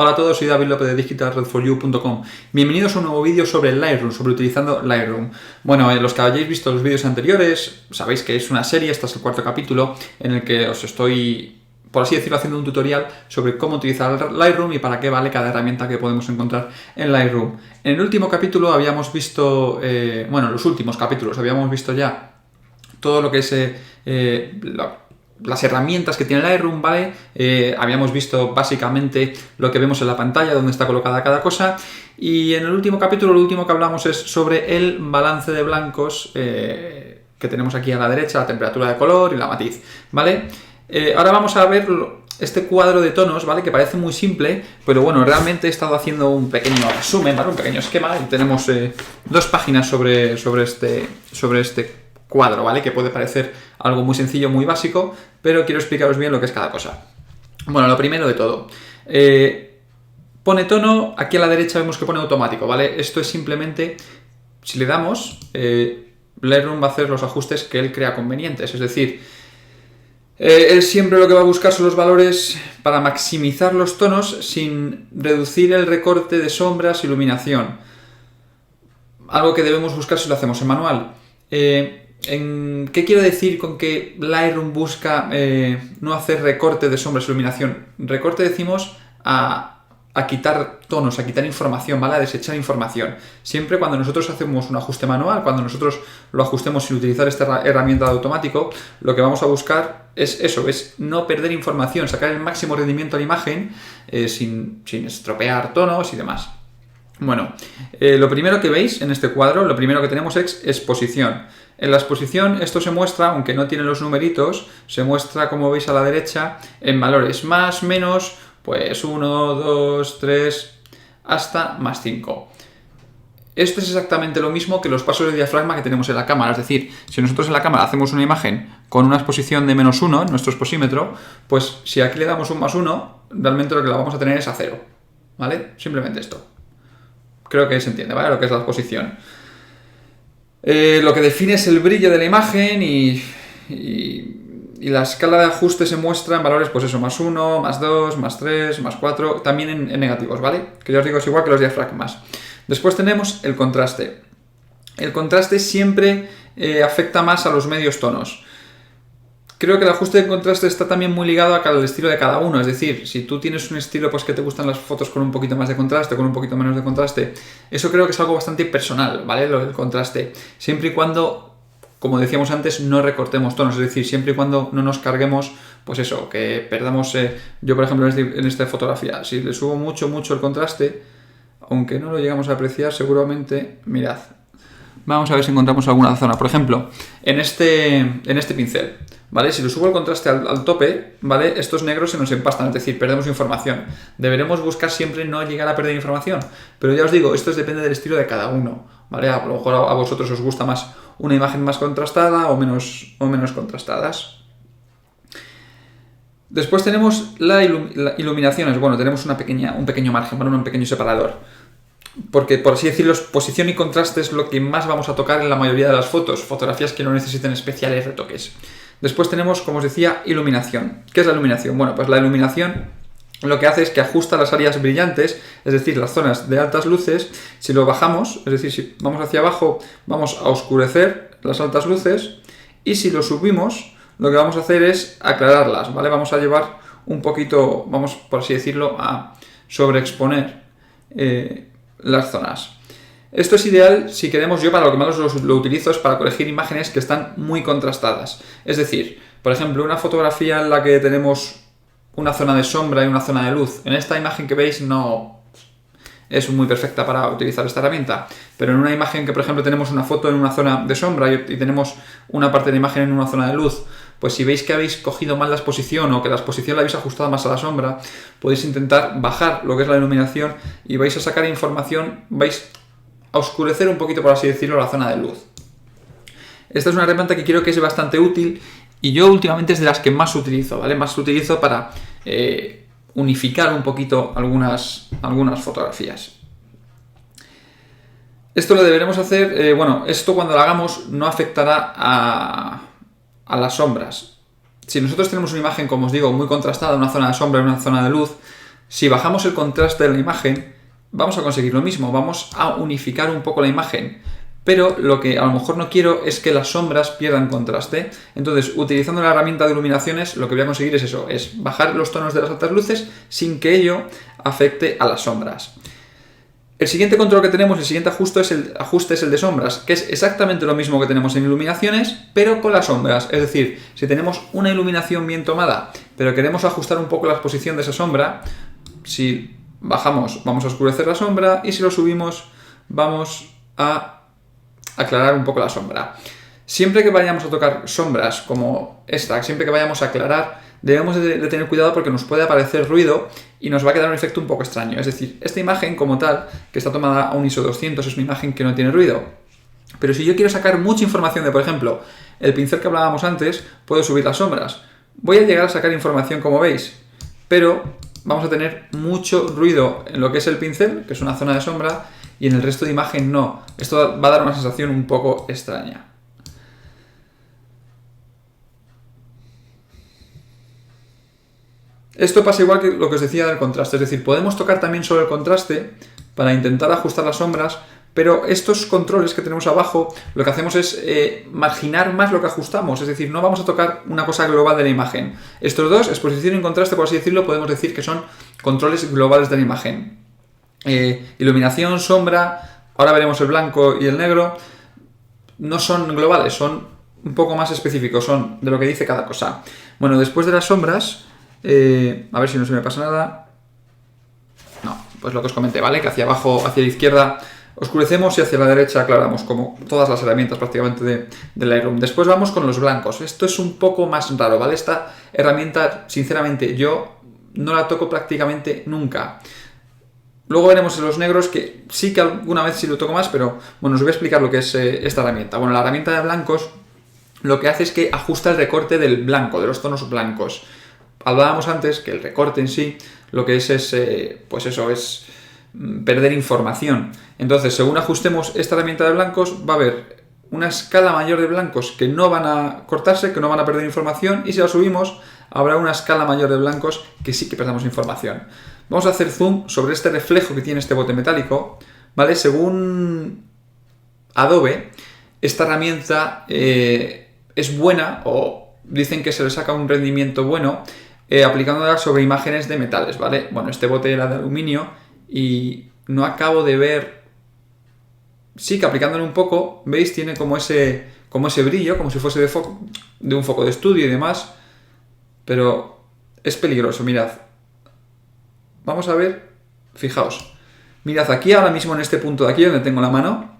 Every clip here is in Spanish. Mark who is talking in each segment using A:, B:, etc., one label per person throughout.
A: Hola a todos, soy David López de digitalred4u.com. Bienvenidos a un nuevo vídeo sobre Lightroom, sobre utilizando Lightroom. Bueno, los que hayáis visto los vídeos anteriores, sabéis que es una serie, este es el cuarto capítulo, en el que os estoy, por así decirlo, haciendo un tutorial sobre cómo utilizar Lightroom y para qué vale cada herramienta que podemos encontrar en Lightroom. En el último capítulo habíamos visto, los últimos capítulos habíamos visto ya todo lo que es las herramientas que tiene Lightroom, ¿vale? Habíamos visto básicamente lo que vemos en la pantalla, donde está colocada cada cosa, y en el último capítulo lo último que hablamos es sobre el balance de blancos que tenemos aquí a la derecha, la temperatura de color y la matiz, ¿vale? Ahora vamos a ver este cuadro de tonos, ¿vale? Que parece muy simple, pero bueno, realmente he estado haciendo un pequeño resumen, ¿vale? Un pequeño esquema, y tenemos dos páginas sobre este cuadro, ¿vale? Que puede parecer algo muy sencillo, muy básico, pero quiero explicaros bien lo que es cada cosa. Bueno, lo primero de todo, pone tono, aquí a la derecha vemos que pone automático, ¿vale? Esto es simplemente, si le damos, Lightroom va a hacer los ajustes que él crea convenientes, es decir, él siempre lo que va a buscar son los valores para maximizar los tonos sin reducir el recorte de sombras, iluminación. Algo que debemos buscar si lo hacemos en manual. ¿Qué quiero decir con que Lightroom busca no hacer recorte de sombras e iluminación? Recorte decimos a quitar tonos, a quitar información, ¿vale? A desechar información. Siempre cuando nosotros hacemos un ajuste manual, cuando nosotros lo ajustemos sin utilizar esta herramienta de automático, lo que vamos a buscar es eso, es no perder información, sacar el máximo rendimiento a la imagen sin estropear tonos y demás. Bueno, lo primero que veis en este cuadro, lo primero que tenemos es exposición. En la exposición esto se muestra, aunque no tiene los numeritos, se muestra, como veis a la derecha, en valores más, menos, pues 1, 2, 3, hasta más 5. Esto es exactamente lo mismo que los pasos de diafragma que tenemos en la cámara, es decir, si nosotros en la cámara hacemos una imagen con una exposición de menos 1 en nuestro exposímetro, pues si aquí le damos un más 1, realmente lo que la vamos a tener es a 0, ¿vale? Simplemente esto. Creo que se entiende, ¿vale? Lo que es la exposición. Lo que define es el brillo de la imagen y la escala de ajuste se muestra en valores, pues eso, más 1, más 2, más 3, más 4, también en negativos, ¿vale? Que ya os digo, es igual que los diafragmas. Después tenemos el contraste. El contraste siempre afecta más a los medios tonos. Creo que el ajuste de contraste está también muy ligado al estilo de cada uno, es decir, si tú tienes un estilo pues que te gustan las fotos con un poquito más de contraste, con un poquito menos de contraste, eso creo que es algo bastante personal, ¿vale? Lo del contraste, siempre y cuando, como decíamos antes, no recortemos tonos, es decir, siempre y cuando no nos carguemos, pues eso, que perdamos, yo por ejemplo en esta fotografía, si le subo mucho el contraste, aunque no lo llegamos a apreciar seguramente, mirad, vamos a ver si encontramos alguna zona, por ejemplo, en este pincel, ¿vale? Si lo subo el contraste al tope, ¿vale? Estos negros se nos empastan, es decir, perdemos información. Deberemos buscar siempre no llegar a perder información. Pero ya os digo, esto depende del estilo de cada uno, ¿vale? A lo mejor a vosotros os gusta más una imagen más contrastada o menos contrastadas. Después tenemos la iluminación. Bueno, tenemos un pequeño margen, ¿vale? Un pequeño separador. Porque, por así decirlo, posición y contraste es lo que más vamos a tocar en la mayoría de las fotografías que no necesiten especiales retoques. Después tenemos, como os decía, iluminación. ¿Qué es la iluminación? Bueno, pues la iluminación lo que hace es que ajusta las áreas brillantes, es decir, las zonas de altas luces. Si lo bajamos, es decir, si vamos hacia abajo, vamos a oscurecer las altas luces, y si lo subimos, lo que vamos a hacer es aclararlas, ¿vale? Vamos a llevar un poquito, vamos, por así decirlo, a sobreexponer las zonas. Esto es ideal si queremos, yo para lo que más lo utilizo es para corregir imágenes que están muy contrastadas. Es decir, por ejemplo, una fotografía en la que tenemos una zona de sombra y una zona de luz. En esta imagen que veis no es muy perfecta para utilizar esta herramienta, pero en una imagen que, por ejemplo, tenemos una foto en una zona de sombra y tenemos una parte de la imagen en una zona de luz, pues si veis que habéis cogido mal la exposición o que la exposición la habéis ajustado más a la sombra, podéis intentar bajar lo que es la iluminación y vais a sacar información, vais a oscurecer un poquito, por así decirlo, la zona de luz. Esta es una herramienta que creo que es bastante útil y yo últimamente es de las que más utilizo, ¿vale? Más utilizo para unificar un poquito algunas fotografías. Esto lo deberemos hacer, esto cuando lo hagamos no afectará a las sombras. Si nosotros tenemos una imagen, como os digo, muy contrastada, una zona de sombra y una zona de luz, Si bajamos el contraste de la imagen, vamos a conseguir lo mismo, vamos a unificar un poco la imagen. Pero lo que a lo mejor no quiero es que las sombras pierdan contraste. Entonces, utilizando la herramienta de iluminaciones, lo que voy a conseguir es eso, es bajar los tonos de las altas luces sin que ello afecte a las sombras. El siguiente control que tenemos, el siguiente ajuste es el de sombras, que es exactamente lo mismo que tenemos en iluminaciones, pero con las sombras. Es decir, si tenemos una iluminación bien tomada, pero queremos ajustar un poco la exposición de esa sombra, si bajamos vamos a oscurecer la sombra y si lo subimos vamos a aclarar un poco la sombra. Siempre que vayamos a tocar sombras como esta, siempre que vayamos a aclarar, debemos de tener cuidado porque nos puede aparecer ruido y nos va a quedar un efecto un poco extraño. Es decir, esta imagen como tal, que está tomada a un ISO 200, es una imagen que no tiene ruido. Pero si yo quiero sacar mucha información de, por ejemplo, el pincel que hablábamos antes, puedo subir las sombras. Voy a llegar a sacar información, como veis, pero vamos a tener mucho ruido en lo que es el pincel, que es una zona de sombra, y en el resto de imagen no. Esto va a dar una sensación un poco extraña. Esto pasa igual que lo que os decía del contraste, es decir, podemos tocar también sobre el contraste para intentar ajustar las sombras, pero estos controles que tenemos abajo lo que hacemos es marginar más lo que ajustamos, es decir, no vamos a tocar una cosa global de la imagen. Estos dos, exposición y contraste, por así decirlo, podemos decir que son controles globales de la imagen. Iluminación, sombra, ahora veremos el blanco y el negro, no son globales, son un poco más específicos, son de lo que dice cada cosa. Bueno, después de las sombras, a ver si no se me pasa nada. No, pues lo que os comenté, ¿vale? Que hacia abajo, hacia la izquierda oscurecemos y hacia la derecha aclaramos, como todas las herramientas prácticamente de Lightroom. Después vamos con los blancos. Esto es un poco más raro, ¿vale? Esta herramienta, sinceramente, yo no la toco prácticamente nunca. Luego veremos en los negros, que sí que alguna vez sí lo toco más, pero bueno, os voy a explicar lo que es esta herramienta. Bueno, la herramienta de blancos lo que hace es que ajusta el recorte del blanco, de los tonos blancos. Hablábamos antes que el recorte en sí lo que es pues eso, es perder información. Entonces, según ajustemos esta herramienta de blancos, va a haber una escala mayor de blancos que no van a cortarse, que no van a perder información, y si la subimos, habrá una escala mayor de blancos que sí que perdamos información. Vamos a hacer zoom sobre este reflejo que tiene este bote metálico, ¿vale? Según Adobe, esta herramienta es buena, o dicen que se le saca un rendimiento bueno, aplicándola sobre imágenes de metales, ¿vale? Bueno, este bote era de aluminio y no acabo de ver. Sí que aplicándole un poco, ¿veis? Tiene como ese brillo, como si fuese de un foco de estudio y demás, pero es peligroso, mirad. Vamos a ver, fijaos. Mirad, aquí ahora mismo en este punto de aquí donde tengo la mano,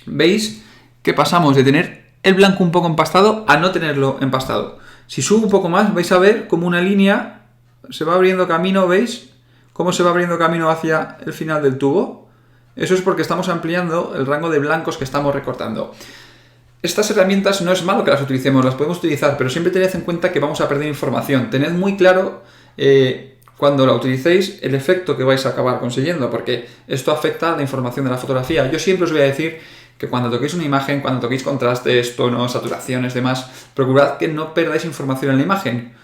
A: ¿veis que pasamos de tener el blanco un poco empastado a no tenerlo empastado? Si subo un poco más, vais a ver como una línea se va abriendo camino, ¿veis? Cómo se va abriendo camino hacia el final del tubo. Eso es porque estamos ampliando el rango de blancos que estamos recortando. Estas herramientas no es malo que las utilicemos, las podemos utilizar, pero siempre tened en cuenta que vamos a perder información. Tened muy claro cuando la utilicéis el efecto que vais a acabar consiguiendo, porque esto afecta a la información de la fotografía. Yo siempre os voy a decir que cuando toquéis una imagen, cuando toquéis contrastes, tonos, saturaciones, demás, procurad que no perdáis información en la imagen.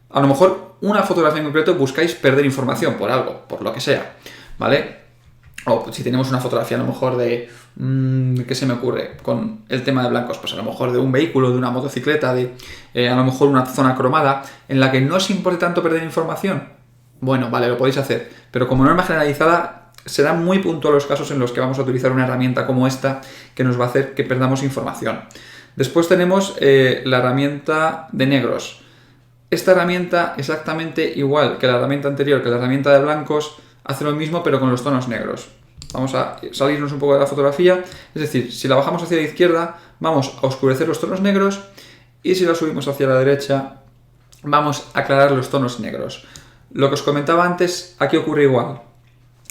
A: A lo mejor una fotografía en concreto buscáis perder información por algo, por lo que sea, ¿vale? O si tenemos una fotografía a lo mejor de... ¿qué se me ocurre? Con el tema de blancos, pues a lo mejor de un vehículo, de una motocicleta, a lo mejor una zona cromada, en la que no os importe tanto perder información. Bueno, vale, lo podéis hacer, pero como norma generalizada, serán muy puntuales los casos en los que vamos a utilizar una herramienta como esta que nos va a hacer que perdamos información. Después tenemos la herramienta de negros. Esta herramienta, exactamente igual que la herramienta anterior, que la herramienta de blancos, hace lo mismo pero con los tonos negros. Vamos a salirnos un poco de la fotografía, es decir, si la bajamos hacia la izquierda, vamos a oscurecer los tonos negros, y si la subimos hacia la derecha, vamos a aclarar los tonos negros. Lo que os comentaba antes, aquí ocurre igual.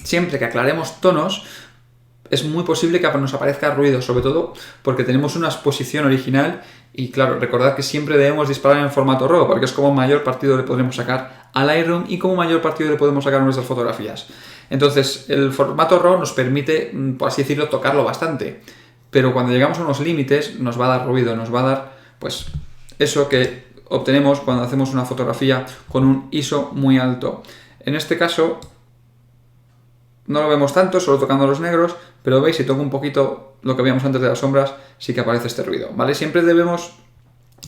A: Siempre que aclaremos tonos, es muy posible que nos aparezca ruido, sobre todo porque tenemos una exposición original y claro, recordad que siempre debemos disparar en formato RAW, porque es como mayor partido le podremos sacar al Lightroom y como mayor partido le podemos sacar a nuestras fotografías. Entonces, el formato RAW nos permite, por así decirlo, tocarlo bastante, pero cuando llegamos a unos límites nos va a dar ruido, nos va a dar, pues, eso que obtenemos cuando hacemos una fotografía con un ISO muy alto. En este caso no lo vemos tanto, solo tocando los negros, pero veis, si toco un poquito lo que veíamos antes de las sombras, sí que aparece este ruido, ¿vale? Siempre debemos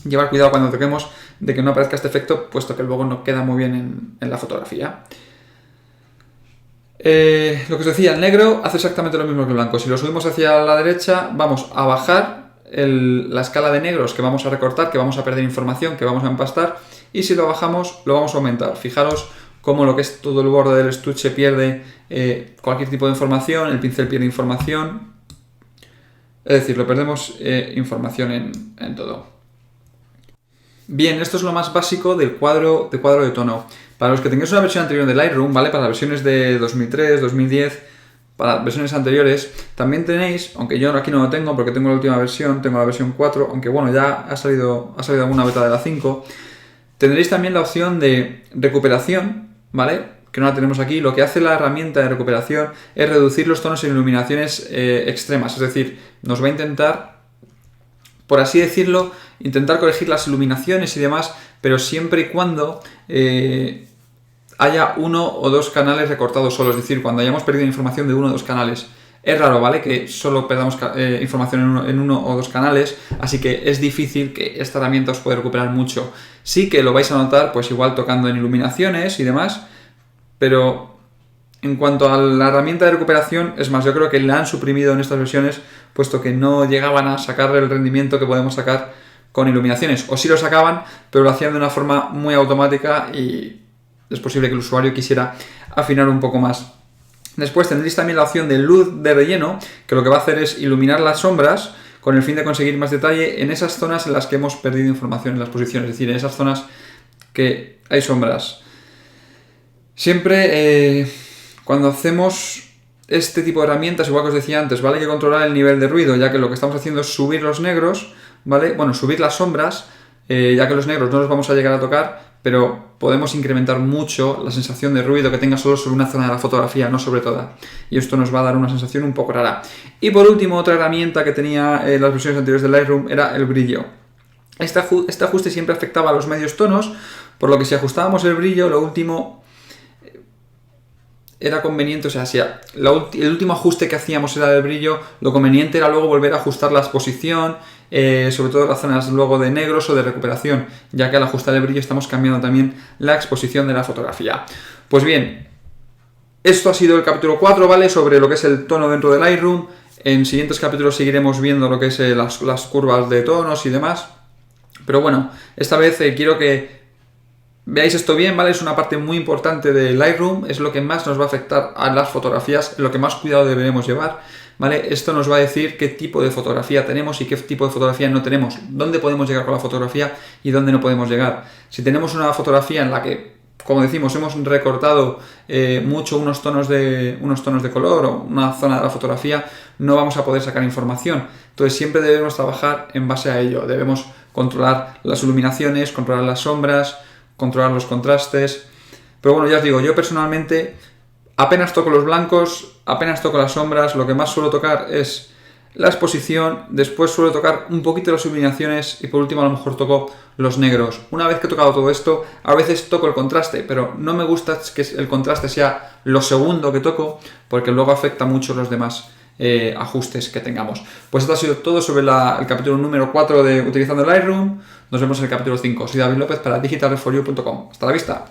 A: llevar cuidado cuando toquemos de que no aparezca este efecto, puesto que luego no queda muy bien en la fotografía. Lo que os decía, el negro hace exactamente lo mismo que el blanco. Si lo subimos hacia la derecha, vamos a bajar la escala de negros que vamos a recortar, que vamos a perder información, que vamos a empastar, y si lo bajamos, lo vamos a aumentar. Fijaros cómo lo que es todo el borde del estuche pierde cualquier tipo de información, el pincel pierde información, es decir, lo perdemos información en todo. Bien, esto es lo más básico del cuadro de tono. Para los que tengáis una versión anterior de Lightroom, ¿vale? Para las versiones de 2003, 2010, para versiones anteriores, también tenéis, aunque yo aquí no lo tengo porque tengo la última versión, tengo la versión 4, aunque bueno, ya ha salido alguna beta de la 5, tendréis también la opción de recuperación, ¿vale? Que no la tenemos aquí. Lo que hace la herramienta de recuperación es reducir los tonos en iluminaciones extremas, es decir, nos va a intentar, por así decirlo, intentar corregir las iluminaciones y demás, pero siempre y cuando haya uno o dos canales recortados solo, es decir, cuando hayamos perdido información de uno o dos canales. Es raro, ¿vale? Que solo perdamos información en uno o dos canales, así que es difícil que esta herramienta os pueda recuperar mucho. Sí que lo vais a notar, pues igual tocando en iluminaciones y demás, pero en cuanto a la herramienta de recuperación, es más, yo creo que la han suprimido en estas versiones, puesto que no llegaban a sacar el rendimiento que podemos sacar con iluminaciones. O sí lo sacaban, pero lo hacían de una forma muy automática y es posible que el usuario quisiera afinar un poco más. Después tendréis también la opción de luz de relleno, que lo que va a hacer es iluminar las sombras con el fin de conseguir más detalle en esas zonas en las que hemos perdido información en las posiciones, es decir, en esas zonas que hay sombras. Siempre cuando hacemos este tipo de herramientas, igual que os decía antes, ¿vale? Hay que controlar el nivel de ruido, ya que lo que estamos haciendo es subir los negros, ¿vale? Bueno, subir las sombras, ya que los negros no los vamos a llegar a tocar, pero podemos incrementar mucho la sensación de ruido que tenga solo sobre una zona de la fotografía, no sobre toda. Y esto nos va a dar una sensación un poco rara. Y por último, otra herramienta que tenía las versiones anteriores de Lightroom era el brillo. Este ajuste siempre afectaba a los medios tonos, por lo que si ajustábamos el brillo, lo último era conveniente, o sea, si el último ajuste que hacíamos era del brillo, lo conveniente era luego volver a ajustar la exposición, sobre todo las zonas luego de negros o de recuperación, ya que al ajustar el brillo estamos cambiando también la exposición de la fotografía. Pues bien, esto ha sido el capítulo 4, ¿vale? Sobre lo que es el tono dentro de Lightroom. En siguientes capítulos seguiremos viendo lo que es las curvas de tonos y demás. Pero bueno, esta vez quiero que veáis esto bien, ¿vale? Es una parte muy importante de Lightroom, es lo que más nos va a afectar a las fotografías, lo que más cuidado deberemos llevar, ¿vale? Esto nos va a decir qué tipo de fotografía tenemos y qué tipo de fotografía no tenemos, dónde podemos llegar con la fotografía y dónde no podemos llegar. Si tenemos una fotografía en la que, como decimos, hemos recortado mucho unos tonos de color o una zona de la fotografía, no vamos a poder sacar información. Entonces siempre debemos trabajar en base a ello, debemos controlar las iluminaciones, controlar las sombras, controlar los contrastes. Pero bueno, ya os digo, yo personalmente apenas toco los blancos, apenas toco las sombras, lo que más suelo tocar es la exposición, después suelo tocar un poquito las iluminaciones y por último a lo mejor toco los negros. Una vez que he tocado todo esto, a veces toco el contraste, pero no me gusta que el contraste sea lo segundo que toco, porque luego afecta mucho los demás ajustes que tengamos. Pues esto ha sido todo sobre el capítulo número 4 de Utilizando Lightroom. Nos vemos en el capítulo 5. Soy David López para digitalreforyu.com. Hasta la vista.